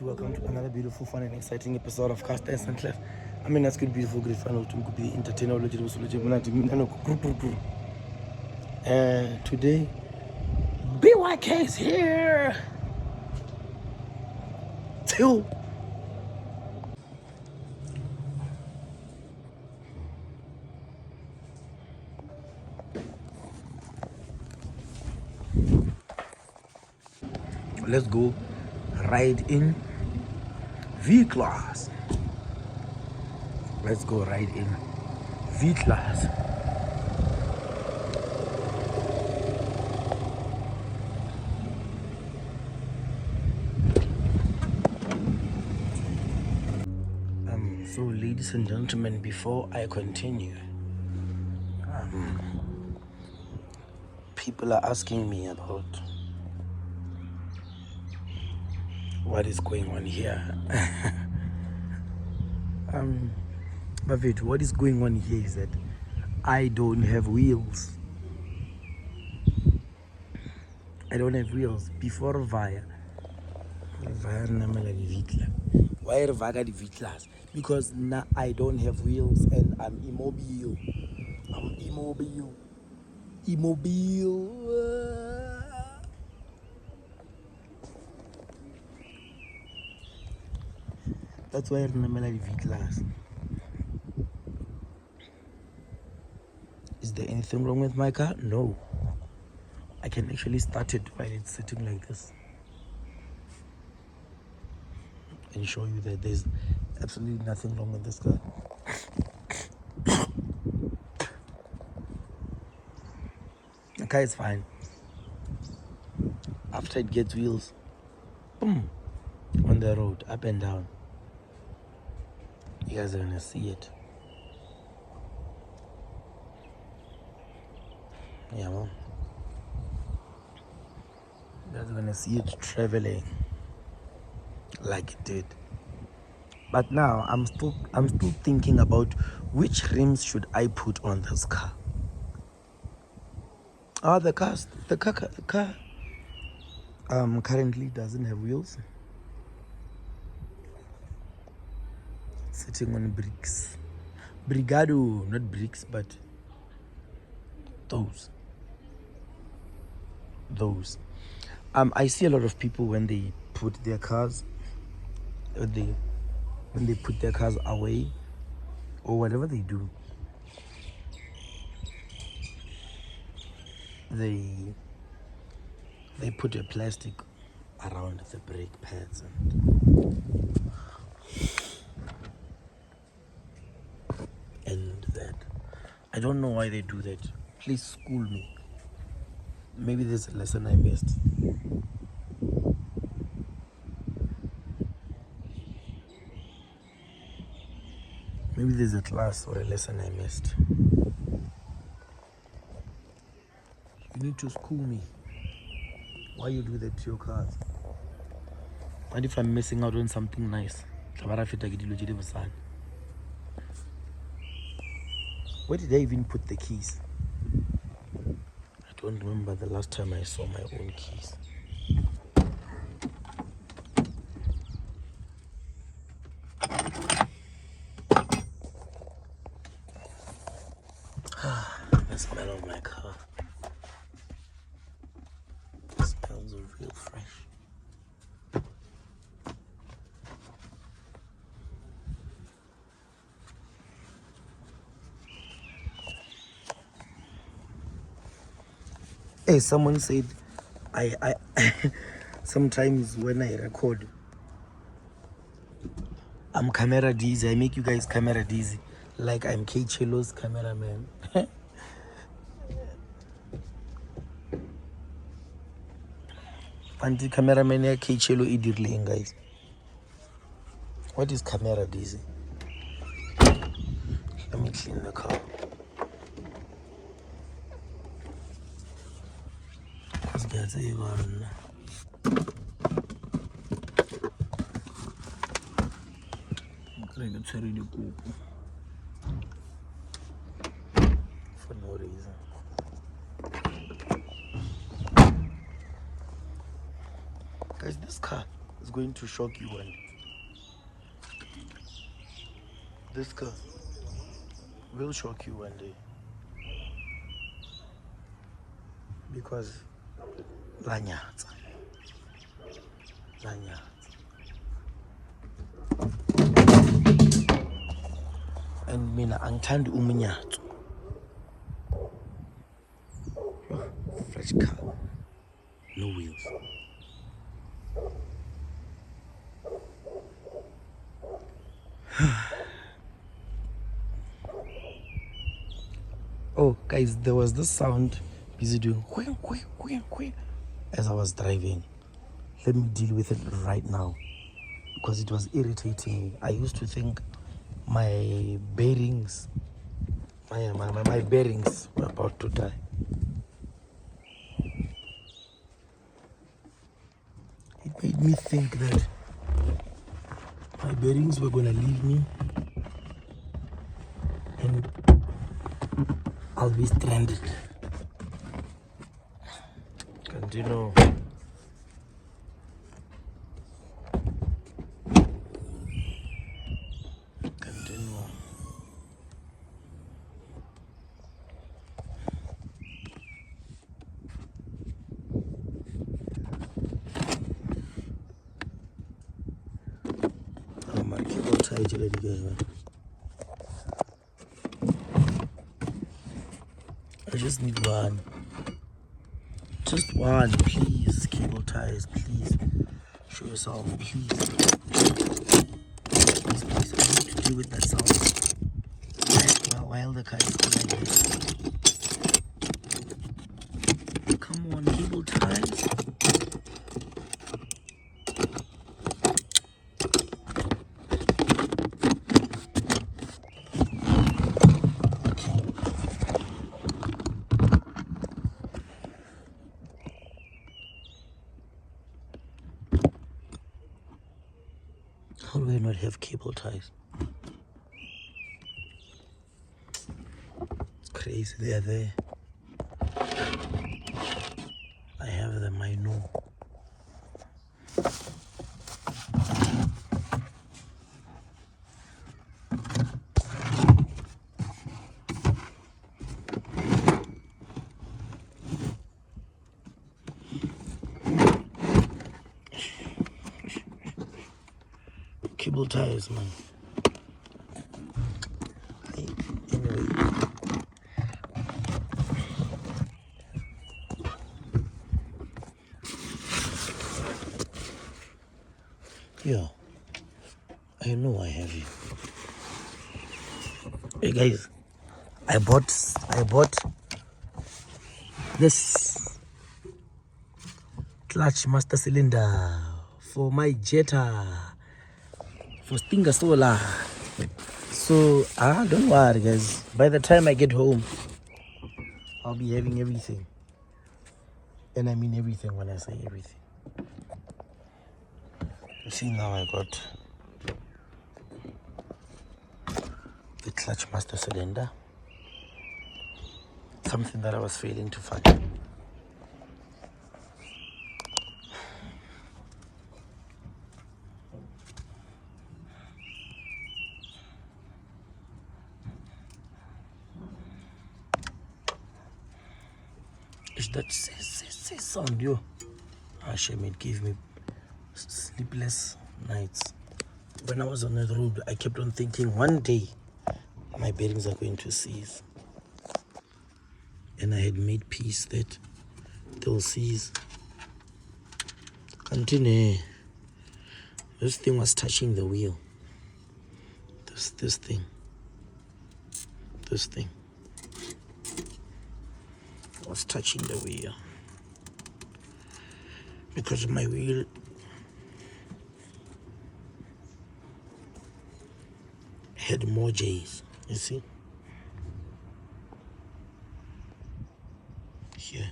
everybody, welcome to another beautiful, fun and exciting episode of Katra. I mean, that's good, beautiful, great fun. Nkupi, entertainer, and today, BYK is here. Two. Let's go ride in Vclass. Let's go ride in Vclass. So ladies and gentlemen, before I continue, people are asking me about what is going on here. But what is going on here is that I don't have wheels. I don't have wheels. Before Via namela Vclass. Why Vaga the Vclass? Because now I don't have wheels and I'm immobile. I'm immobile. Immobile. That's why I'm namela Vclass. Is there anything wrong with my car? No. I can actually start it while it's sitting like this and show you that there's absolutely nothing wrong with this car. The car is fine. After it gets wheels, boom, on the road, up and down. You guys are gonna see it. Yeah, well, you guys are gonna see it traveling like it did. But now I'm still thinking about which rims should I put on this car. The car currently doesn't have wheels. Sitting on bricks. Brigado, not bricks, but those. I see a lot of people when they put their cars, when they put their cars away, or whatever they do, they put a plastic around the brake pads and that. I don't know why they do that. Please school me. Maybe there's a lesson I missed. Maybe there's a class or a lesson I missed. You need to school me. Why you do that to your cars? What if I'm missing out on something nice? Where did I even put the keys? I don't remember the last time I saw my own keys. The smell of my car. It smells real fresh. Hey, someone said I sometimes when I record, I'm camera dizzy. I make you guys camera dizzy, like I'm K Chelo's cameraman. Anti cameraman ya K Chelo idirling, guys. What is camera dizzy? Let me clean the car. Guys, you are. For no reason. Guys, this car is going to shock you one day. This car will shock you one day. Because lanyatsa. And mina angithandi umunyatso. Fresh car, no wheels. Oh guys, there was this sound busy doing as I was driving. Let me deal with it right now because it was irritating me. I used to think my bearings my bearings were about to die. It made me think that my bearings were gonna leave me and I'll be stranded. Continue. Oh, my keyboard tight already, guys. I just need one. Just one, please. Cable ties, please. Show yourself, please. Please. I need to deal with that sound. While the car is still like this. Come on, cable ties. How do I not have cable ties? It's crazy, they are there. I have them, I know. Cable ties, man. Anyway. Yeah. I know I have it. Hey guys, I bought this clutch master cylinder for my Jetta for Stinger Solar. So don't worry guys, by the time I get home I'll be having everything, and I mean everything when I say everything. You see, now I got the clutch master cylinder, something that I was failing to find. Is that say sound, yo? Shame, it gave me sleepless nights. When I was on the road, I kept on thinking one day my bearings are going to seize. And I had made peace that they'll seize. Continue. This thing was touching the wheel. This thing was touching the wheel. Because my wheel had more J's, you see? Here.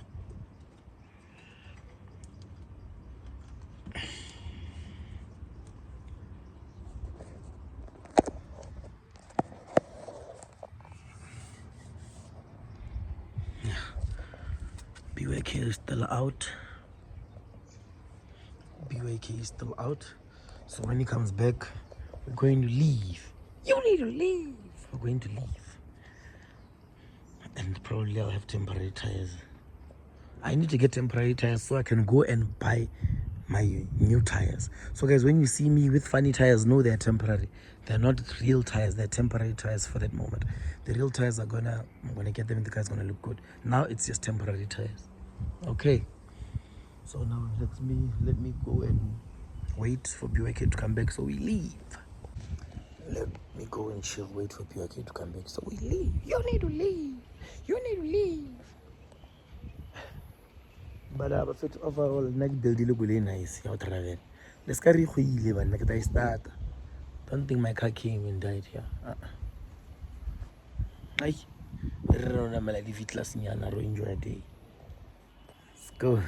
BYK is still out. BYK is still out. So when he comes back, we're going to leave. You need to leave. We're going to leave. And probably I'll have temporary tires. I need to get temporary tires so I can go and buy my new tires. So guys, when you see me with funny tires, know they're temporary. They're not real tires. They're temporary tires for that moment. The real tires I'm gonna get them and the car's gonna look good. Now it's just temporary tires. Okay. So now let me go and wait for BYK to come back so we leave. Let me go and chill, wait for BYK to come back so we leave. You need to leave. You need to leave. But overall, next build look really nice. How travel. Let's carry wheel even like I start. Don't think my car came and died here. Ay, remember like the Vclass in Yana enjoy a day. Let's go.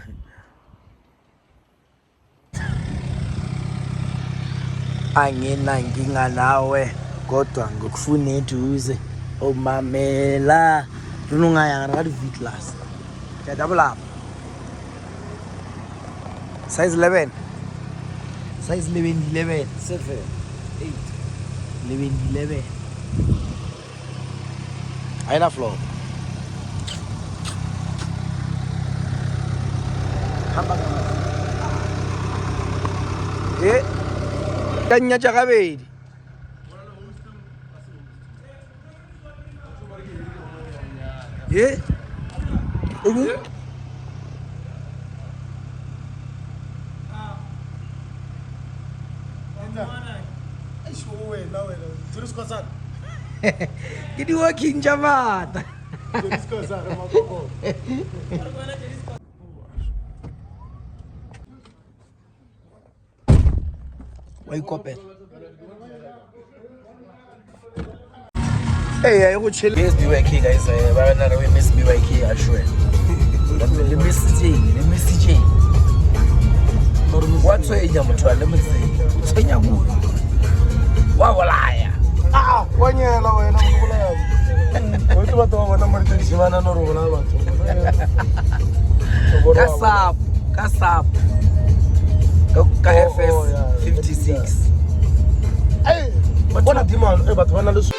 Anginankinga nawe kodwa ngokufuna eduze omamela lunungaya ngaka Vclass ya double up size 11 7 8 11 aina floor hamba kanya tša gabedi ke di working tša mata hey, I go chill. Yes, BYK guys. We miss BYK. I swear. Let me see. What's your name? Let me see. What's your name? Wow, liar. Ah, one year now. I'm going Kasap. KFS 56. Hey, what a demand. But when I lose